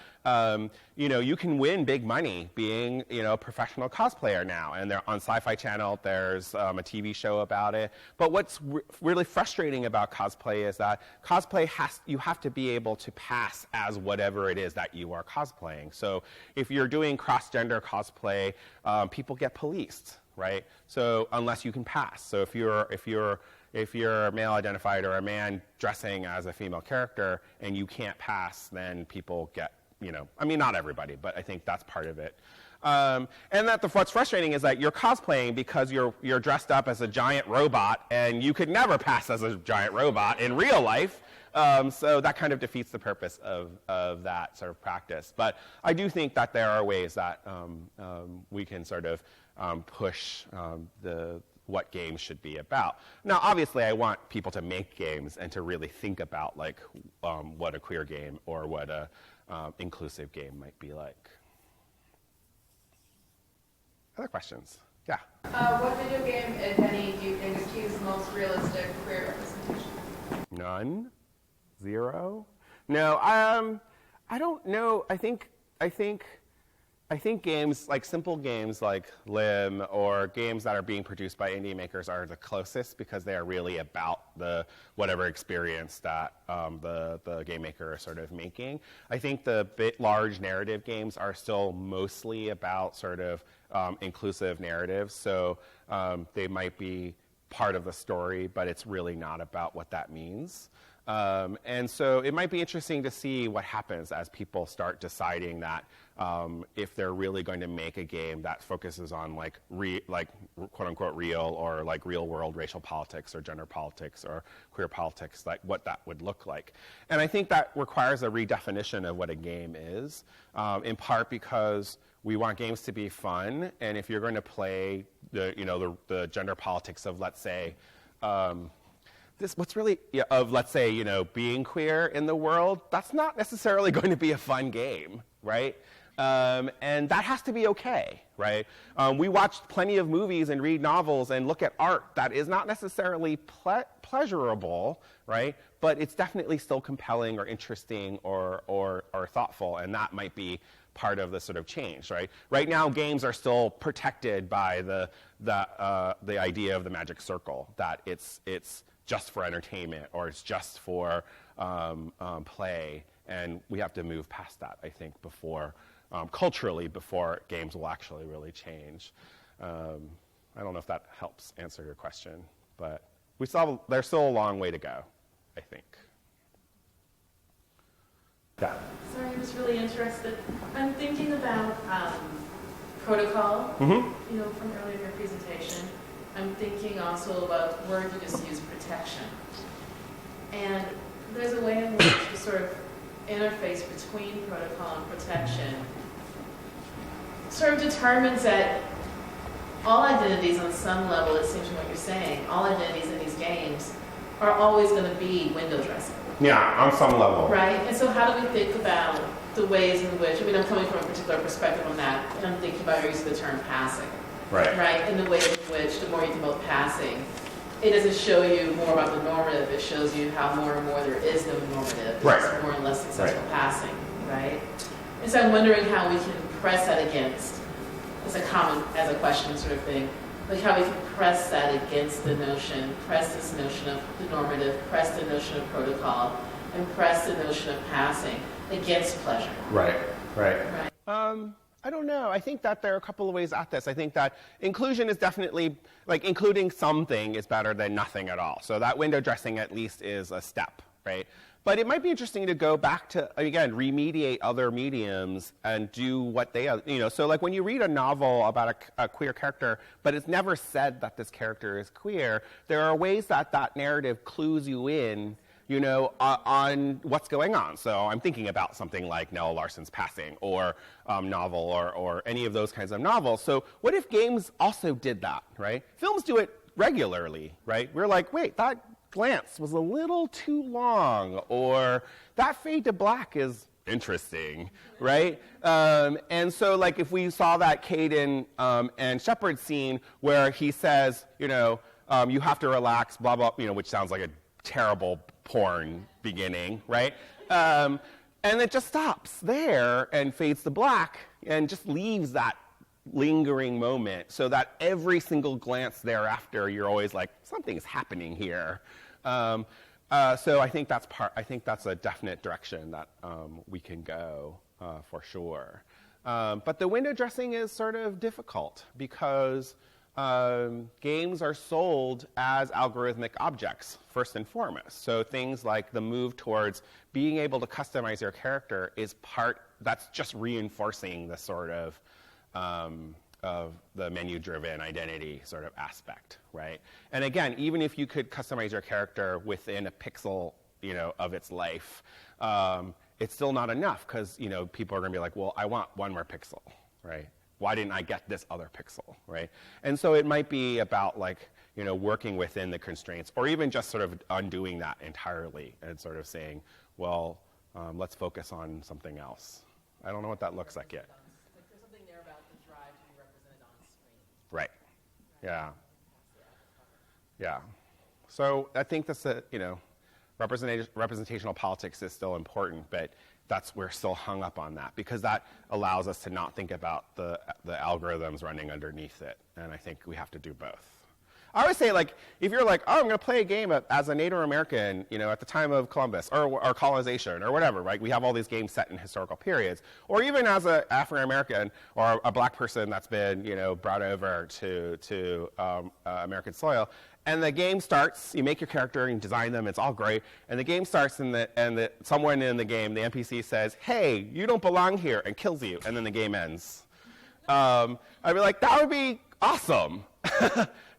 Speaker 2: you can win big money being a professional cosplayer now. And on Sci-Fi Channel, there's a TV show about it. But what's really frustrating about cosplay is that cosplay you have to be able to pass as whatever it is that you are cosplaying. So if you're doing cross-gender cosplay, people get policed, right? So unless you can pass. So if you're male identified or a man dressing as a female character and you can't pass, then people get, not everybody, but I think that's part of it. And what's frustrating is that you're cosplaying because you're dressed up as a giant robot, and you could never pass as a giant robot in real life. So that kind of defeats the purpose of that sort of practice. But I do think that there are ways that we can sort of push what games should be about. Now, obviously, I want people to make games and to really think about what a queer game or what a inclusive game might be like. Other questions? Yeah.
Speaker 5: What video game, if any, do you think achieves the most realistic queer representation?
Speaker 2: None? Zero? No. I don't know. I think games like simple games like Lim or games that are being produced by indie makers are the closest because they are really about whatever experience that the game maker is sort of making. I think the large narrative games are still mostly about sort of inclusive narratives. So they might be part of the story, but it's really not about what that means. And so it might be interesting to see what happens as people start deciding that if they're really going to make a game that focuses on like quote unquote real or like real world racial politics or gender politics or queer politics, like what that would look like. And I think that requires a redefinition of what a game is, in part because we want games to be fun, and if you're going to play the gender politics of, let's say, being queer in the world, that's not necessarily going to be a fun game, right? And that has to be okay, right? We watch plenty of movies and read novels and look at art that is not necessarily pleasurable, right? But it's definitely still compelling or interesting or thoughtful, and that might be part of the sort of change, right? Right now, games are still protected by the idea of the magic circle, that it's just for entertainment or it's just for play, and we have to move past that, I think, culturally before games will actually really change. I don't know if that helps answer your question, but there's still a long way to go, I think. Yeah.
Speaker 1: Sorry, I'm just really interested. I'm thinking about protocol,
Speaker 2: Mm-hmm.
Speaker 1: you know, from earlier in your presentation. I'm thinking also about word you just used, protection. And there's a way in which the sort of interface between protocol and protection sort of determines that all identities on some level, it seems from what you're saying, all identities in these games are always going to be window dressing.
Speaker 2: Yeah, on some level.
Speaker 1: Right? And so how do we think about the ways in which, I mean, I'm coming from a particular perspective on that, and I'm thinking about your use of the term passing.
Speaker 2: Right.
Speaker 1: Right? And the ways in which, the more you think about passing, it doesn't show you more about the normative, it shows you how more and more there is no normative.
Speaker 2: Right.
Speaker 1: It's more and less successful passing, right? And so I'm wondering how we can press that against, as a question sort of thing, like how we can press that against the notion, press this notion of the normative, press the notion of protocol, and press the notion of passing against pleasure.
Speaker 2: Right.
Speaker 1: Right.
Speaker 2: I don't know. I think that there are a couple of ways at this. I think that inclusion is definitely, like, including something is better than nothing at all. So that window dressing at least is a step, right? But it might be interesting to go back to, again, remediate other mediums and do what they, you know, so like when you read a novel about a queer character, but it's never said that this character is queer, there are ways that that narrative clues you in, you know, on what's going on. So I'm thinking about something like Nella Larsen's Passing or novel or any of those kinds of novels. So what if games also did that, right? Films do it regularly, right? We're like, wait, that glance was a little too long, or that fade to black is interesting, right? And so like if we saw that Caden and Shepard scene where he says, you know, you have to relax, blah, blah, you know, which sounds like a terrible porn beginning, right? And it just stops there and fades to black and just leaves that lingering moment so that every single glance thereafter, you're always like, something's happening here. So I think that's a definite direction that we can go for sure. But the window dressing is sort of difficult because games are sold as algorithmic objects, first and foremost. So things like the move towards being able to customize your character is that's just reinforcing the sort of the menu-driven identity sort of aspect, right? And again, even if you could customize your character within a pixel, you know, of its life, it's still not enough because, you know, people are going to be like, well, I want one more pixel, right? Why didn't I get this other pixel, right? And so it might be about, like, you know, working within the constraints or even just sort of undoing that entirely and sort of saying, well, let's focus on something else. I don't know what that looks like yet.
Speaker 1: Like there's something there about the drive to be represented on screen.
Speaker 2: Right. Yeah. Yeah. So I think that's you know, representational politics is still important, but we're still hung up on that because that allows us to not think about the algorithms running underneath it, and I think we have to do both. I always say, like, if you're like, oh, I'm going to play a game as a Native American, you know, at the time of Columbus or colonization or whatever, right? We have all these games set in historical periods, or even as an African American or a black person that's been, you know, brought over to American soil. And the game starts, you make your character and design them, it's all great. And the game starts and someone in the game, the NPC says, hey, you don't belong here, and kills you, and then the game ends. I'd be like, that would be awesome.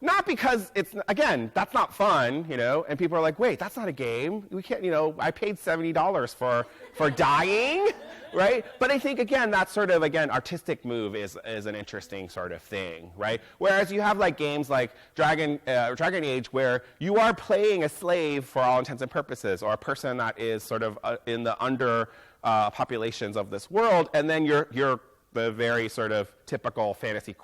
Speaker 2: Not because again, that's not fun, you know, and people are like, wait, that's not a game. We can't, you know, I paid $70 for dying, right? But I think, again, that sort of, again, artistic move is an interesting sort of thing, right? Whereas you have like games like Dragon Age where you are playing a slave for all intents and purposes, or a person that is sort of in the under populations of this world, and then you're the very sort of typical fantasy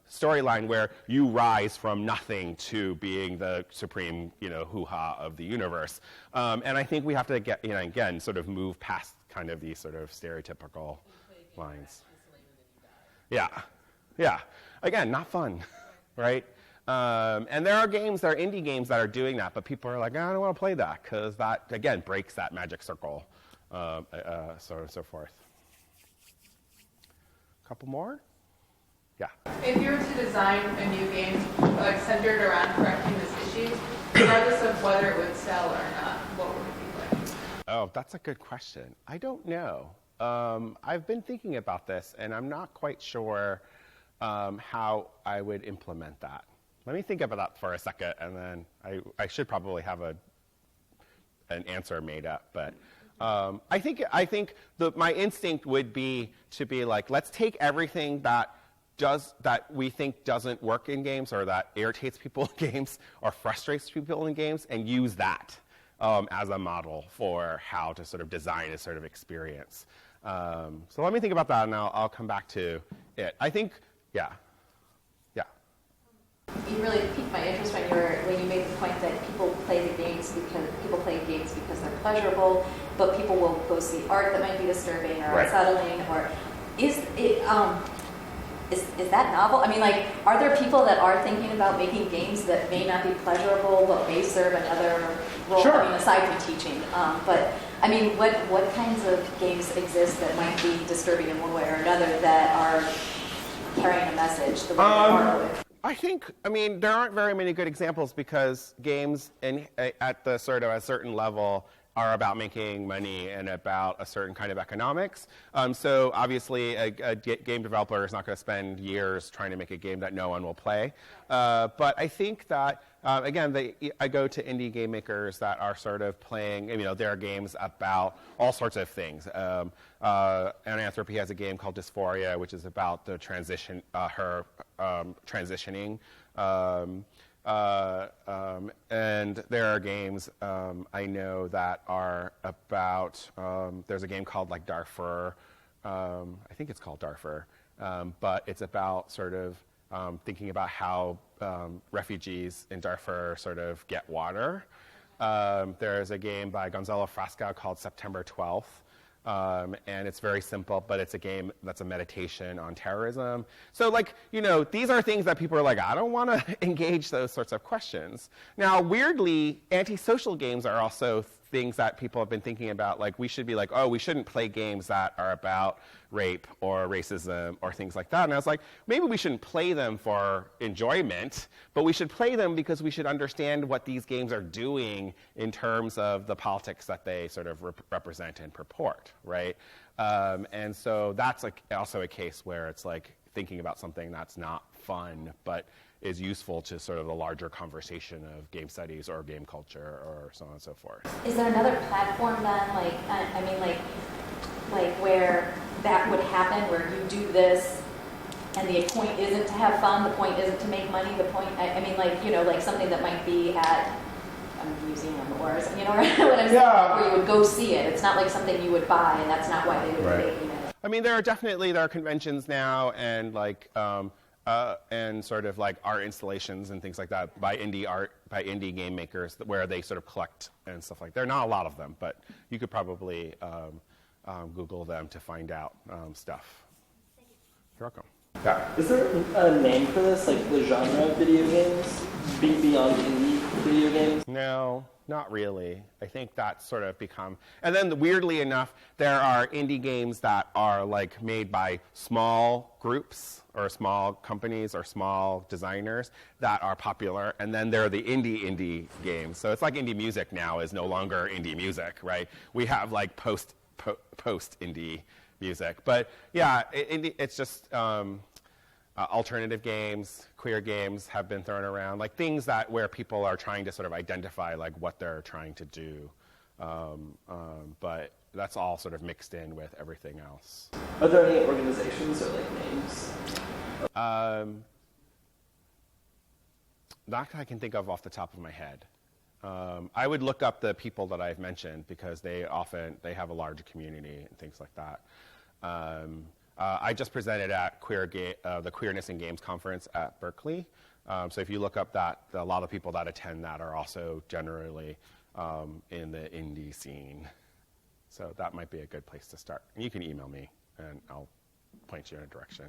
Speaker 2: storyline where you rise from nothing to being the supreme, you know, hoo-ha of the universe. And I think we have to get, you know, again, sort of move past kind of these sort of stereotypical lines. Yeah, yeah. Again, not fun, right? And there are indie games that are doing that, but people are like, I don't want to play that because that, again, breaks that magic circle, so on and so forth. Couple more? Yeah.
Speaker 5: If you were to design a new game like centered around correcting this issue, regardless of whether it would sell or not, what would it be like?
Speaker 2: Oh, that's a good question. I don't know. I've been thinking about this, and I'm not quite sure how I would implement that. Let me think about that for a second, and then I should probably have an answer made up. But I think my instinct would be to be like, let's take everything that we think doesn't work in games, or that irritates people in games, or frustrates people in games, and use that as a model for how to sort of design a sort of experience. So let me think about that, and I'll come back to it. I think, yeah.
Speaker 6: You really piqued my interest when you made the point that people play games because they're pleasurable, but people will go see art that might be disturbing or unsettling. Or is that novel? I mean, like, are there people that are thinking about making games that may not be pleasurable but may serve another role?
Speaker 2: Sure.
Speaker 6: I mean, aside from teaching, but I mean, what kinds of games exist that might be disturbing in one way or another that are carrying a message the way they are with?
Speaker 2: I mean, there aren't very many good examples, because games at the sort of a certain level are about making money and about a certain kind of economics. So obviously, a game developer is not going to spend years trying to make a game that no one will play. But I think that, again, I go to indie game makers that are sort of playing, their games about all sorts of things. Ananthropy has a game called Dysphoria, which is about the transitioning. And there are games I know that are about, there's a game called like Darfur, I think it's called Darfur, but it's about sort of thinking about how refugees in Darfur sort of get water. There's a game by Gonzalo Frasca called September 12th. And it's very simple, but it's a game that's a meditation on terrorism. So, like, these are things that people are like, I don't want to engage those sorts of questions. Now, weirdly, antisocial games are also things that people have been thinking about. Like, we should be like, oh, we shouldn't play games that are about rape or racism or things like that. And I was like, maybe we shouldn't play them for enjoyment, but we should play them because we should understand what these games are doing in terms of the politics that they sort of represent and purport, right? And so that's also a case where it's like thinking about something that's not fun, but is useful to sort of the larger conversation of game studies or game culture or so on and so forth.
Speaker 6: Is there another platform then, like where that would happen, where you do this and the point isn't to have fun, the point isn't to make money, the point, like something that might be at a museum or something, what I'm saying? Where you would go see it. It's not like something you would buy, and that's not why they would be making it.
Speaker 2: I mean, there are conventions now, and and sort of like art installations and things like that by indie game makers where they sort of collect and stuff like that. There are not a lot of them, but you could probably Google them to find out stuff.
Speaker 6: Thank you.
Speaker 2: You're welcome.
Speaker 7: Yeah. Is there a name for this, like the genre of video games, beyond indie video games?
Speaker 2: No, not really. I think that's sort of become, and then weirdly enough, there are indie games that are like made by small groups or small companies or small designers that are popular, and then there are the indie games. So it's like indie music now is no longer indie music, right? We have like post indie music, but yeah, it's just alternative games, queer games have been thrown around, like things where people are trying to sort of identify like what they're trying to do, but that's all sort of mixed in with everything else.
Speaker 7: Are there any organizations or like names?
Speaker 2: Not that I can think of off the top of my head. I would look up the people that I've mentioned because they have a large community and things like that. I just presented at the Queerness in Games conference at Berkeley. So if you look up that, a lot of people that attend that are also generally in the indie scene. So that might be a good place to start. And you can email me, and I'll point you in a direction.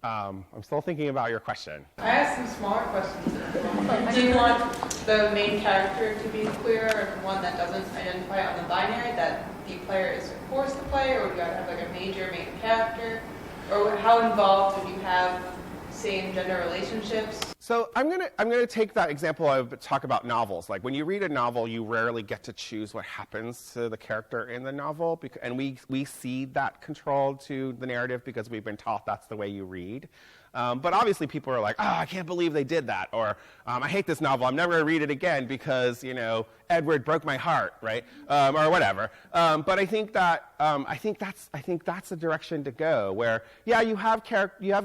Speaker 2: I'm still thinking about your question.
Speaker 5: I asked some smaller questions. Do you want the main character to be queer and one that doesn't identify on the binary, that the player is forced to play, or would you have like a major main character? Or how involved would you have same gender relationships?
Speaker 2: So I'm gonna take that example of talk about novels. Like when you read a novel, you rarely get to choose what happens to the character in the novel, and we cede that control to the narrative because we've been taught that's the way you read. But obviously people are like, oh, I can't believe they did that, or I hate this novel, I'm never going to read it again because, Edward broke my heart, right? Or whatever. But I think that's the direction to go, where, yeah, you have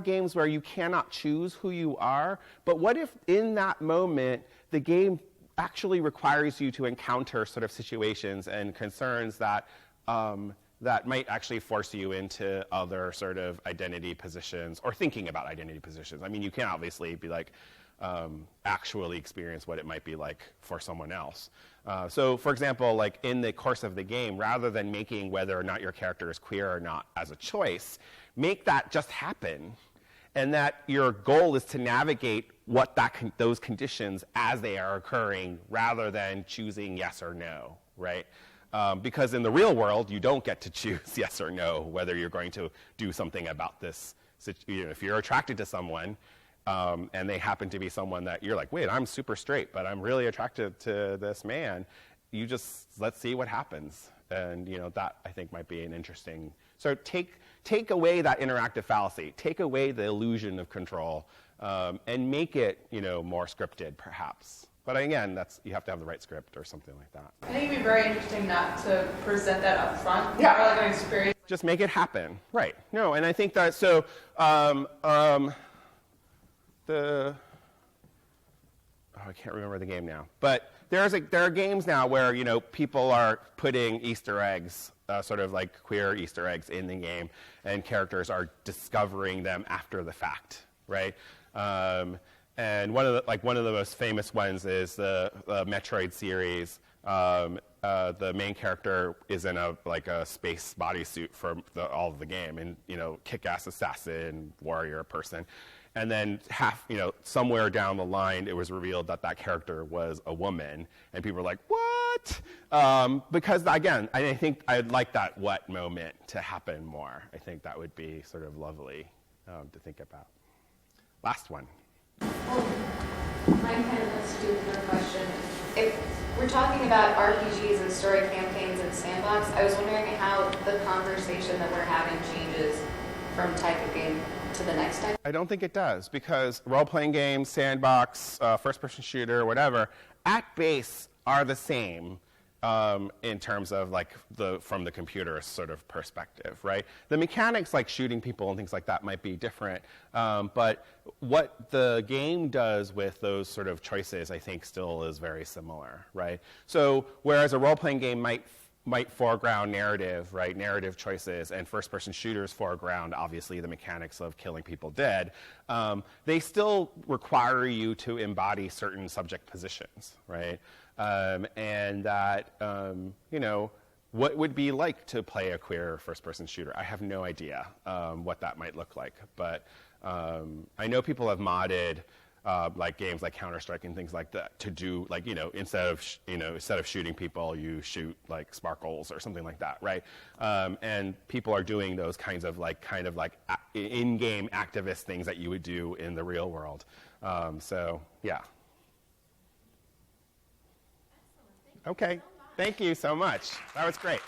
Speaker 2: games where you cannot choose who you are, but what if in that moment the game actually requires you to encounter sort of situations and concerns that that might actually force you into other sort of identity positions or thinking about identity positions. I mean, you can't obviously be like, actually experience what it might be like for someone else. So for example, like in the course of the game, rather than making whether or not your character is queer or not as a choice, make that just happen. And that your goal is to navigate those conditions as they are occurring rather than choosing yes or no, right? Because in the real world, you don't get to choose yes or no whether you're going to do something about this. If you're attracted to someone and they happen to be someone that you're like, wait, I'm super straight, but I'm really attracted to this man, let's see what happens. And that I think might be an interesting. So take away that interactive fallacy, take away the illusion of control, and make it more scripted, perhaps. But again, you have to have the right script or something like that.
Speaker 5: I think it'd be very interesting not to present that up front.
Speaker 2: Yeah.
Speaker 5: More like an experience.
Speaker 2: Just make it happen. Right. No, and I think that, I can't remember the game now. But there are games now where, people are putting Easter eggs, sort of like queer Easter eggs in the game, and characters are discovering them after the fact, right? And one of the most famous ones is the Metroid series. The main character is in a space bodysuit for all of the game, and kick-ass assassin, warrior person. And then somewhere down the line, it was revealed that character was a woman, and people were like, "What?" Because again, I think I'd like that "what" moment to happen more. I think that would be sort of lovely to think about. Last one.
Speaker 6: Mine kind of has to do with your question. If we're talking about RPGs and story campaigns and sandbox, I was wondering how the conversation that we're having changes from type of game to the next type.
Speaker 2: I don't think it does, because role-playing games, sandbox, first-person shooter, whatever, at base are the same in terms of from the computer sort of perspective, right? The mechanics like shooting people and things like that might be different, but what the game does with those sort of choices, I think, still is very similar, right? So whereas a role-playing game might foreground narrative, right? Narrative choices, and first-person shooters foreground, obviously, the mechanics of killing people dead. They still require you to embody certain subject positions, right? And that, what would be like to play a queer first-person shooter? I have no idea what that might look like, but I know people have modded games like Counter-Strike and things like that to do instead of shooting people, you shoot sparkles or something like that, right? And people are doing those kinds of in-game activist things that you would do in the real world. So yeah. Okay, thank you so much. That was great.